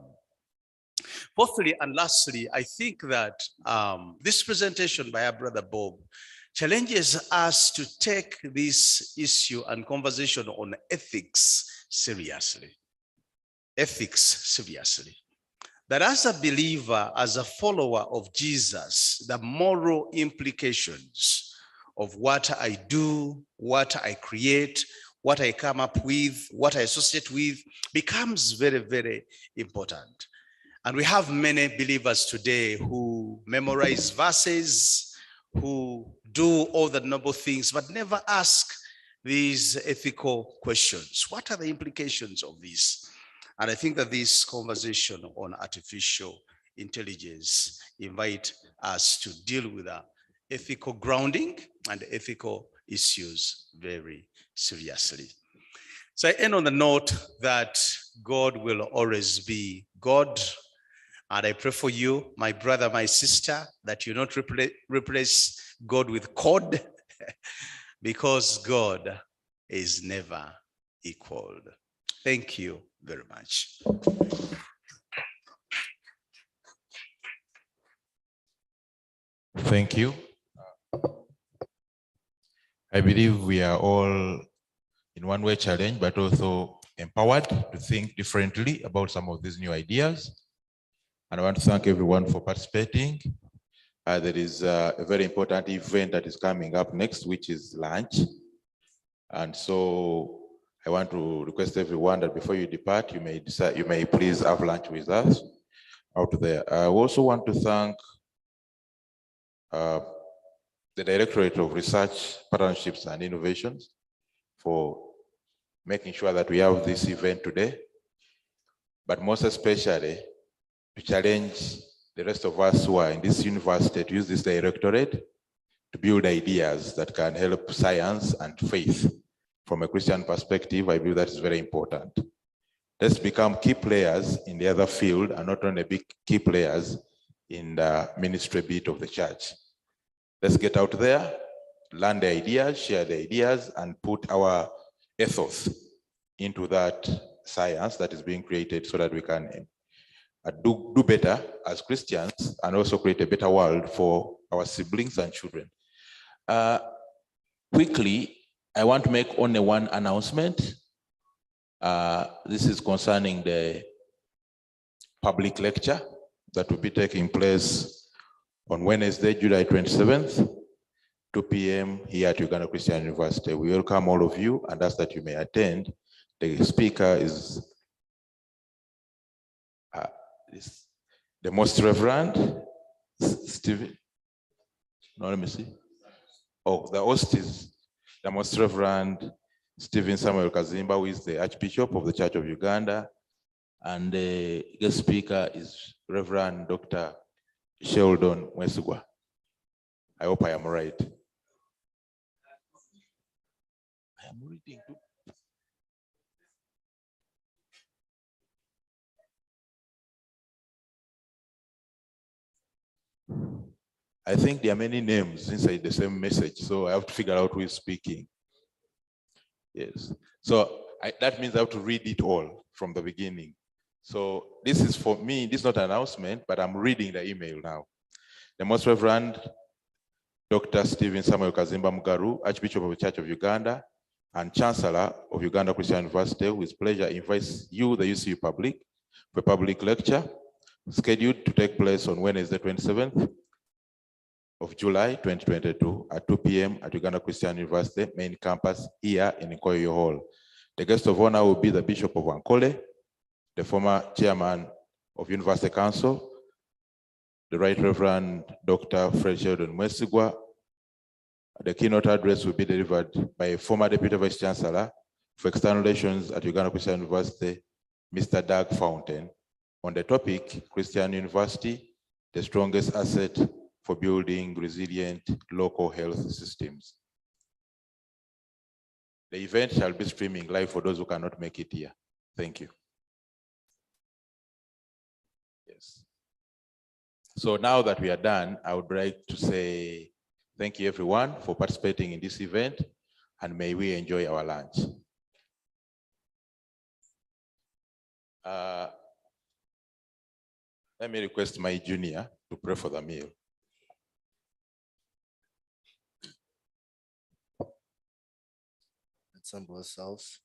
Fourthly and lastly, I think that this presentation by our brother Bob challenges us to take this issue and conversation on ethics seriously. Ethics seriously. That as a believer, as a follower of Jesus, the moral implications of what I do, what I create, what I come up with, what I associate with becomes very, very important. And we have many believers today who memorize verses, who do all the noble things, but never ask these ethical questions. What are the implications of this? And I think that this conversation on artificial intelligence invite us to deal with the ethical grounding and ethical issues very seriously. So I end on the note that God will always be God. And I pray for you, my brother, my sister, that you not replace God with code, because God is never equaled. Thank you very much. Thank you. I believe we are all in one way challenged, but also empowered to think differently about some of these new ideas. And I want to thank everyone for participating. There is a very important event that is coming up next, which is lunch. And so I want to request everyone that before you depart, you may please have lunch with us out there. I also want to thank the Directorate of Research, Partnerships and Innovations for making sure that we have this event today, but most especially to challenge the rest of us who are in this university to use this directorate to build ideas that can help science and faith. From a Christian perspective, I believe that is very important. Let's become key players in the other field and not only big key players in the ministry bit of the church. Let's get out there, learn the ideas, share the ideas, and put our ethos into that science that is being created so that we can do better as Christians and also create a better world for our siblings and children. Quickly, I want to make only one announcement. This is concerning the public lecture that will be taking place on Wednesday, July 27th, 2 p.m. here at Uganda Christian University. We welcome all of you and ask that you may attend. The speaker is the Most Reverend Stephen. No, let me see. Oh, the host is the Most Reverend Stephen Samuel Kazimba, who is the Archbishop of the Church of Uganda. And the guest speaker is Reverend Dr. Sheldon Mwesugwa. I hope I am right. I am reading too. I think there are many names inside the same message, so I have to figure out who is speaking. Yes. So that means I have to read it all from the beginning. So this is for me, this is not an announcement, but I'm reading the email now. The Most Reverend Dr. Stephen Samuel Kazimba Mugaru, Archbishop of the Church of Uganda and Chancellor of Uganda Christian University, with pleasure invites you, the UCU public, for a public lecture scheduled to take place on Wednesday, 27th of July, 2022 at 2 p.m. at Uganda Christian University main campus here in Nkoyo Hall. The guest of honor will be the Bishop of Ankole, the former chairman of University Council, the Right Reverend Dr. Fred Sheldon Mwesigwa. The keynote address will be delivered by former Deputy Vice Chancellor for External Relations at Uganda Christian University, Mr. Doug Fountain, on the topic, Christian University, the strongest asset for building resilient local health systems. The event shall be streaming live for those who cannot make it here. Thank you. Yes. So now that we are done, I would like to say thank you everyone for participating in this event, and may we enjoy our lunch. Let me request my junior to pray for the meal. Let's humble ourselves.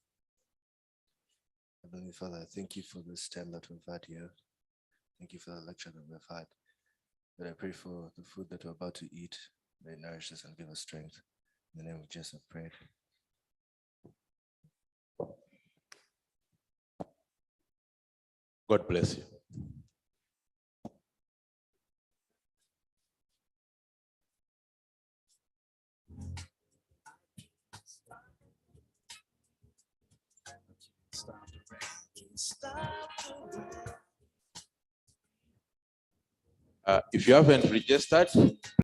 Heavenly Father, thank you for this time that we've had here. Thank you for the lecture that we've had. But I pray for the food that we're about to eat. May it nourish us and give us strength. In the name of Jesus, I pray. God bless you. If you haven't registered,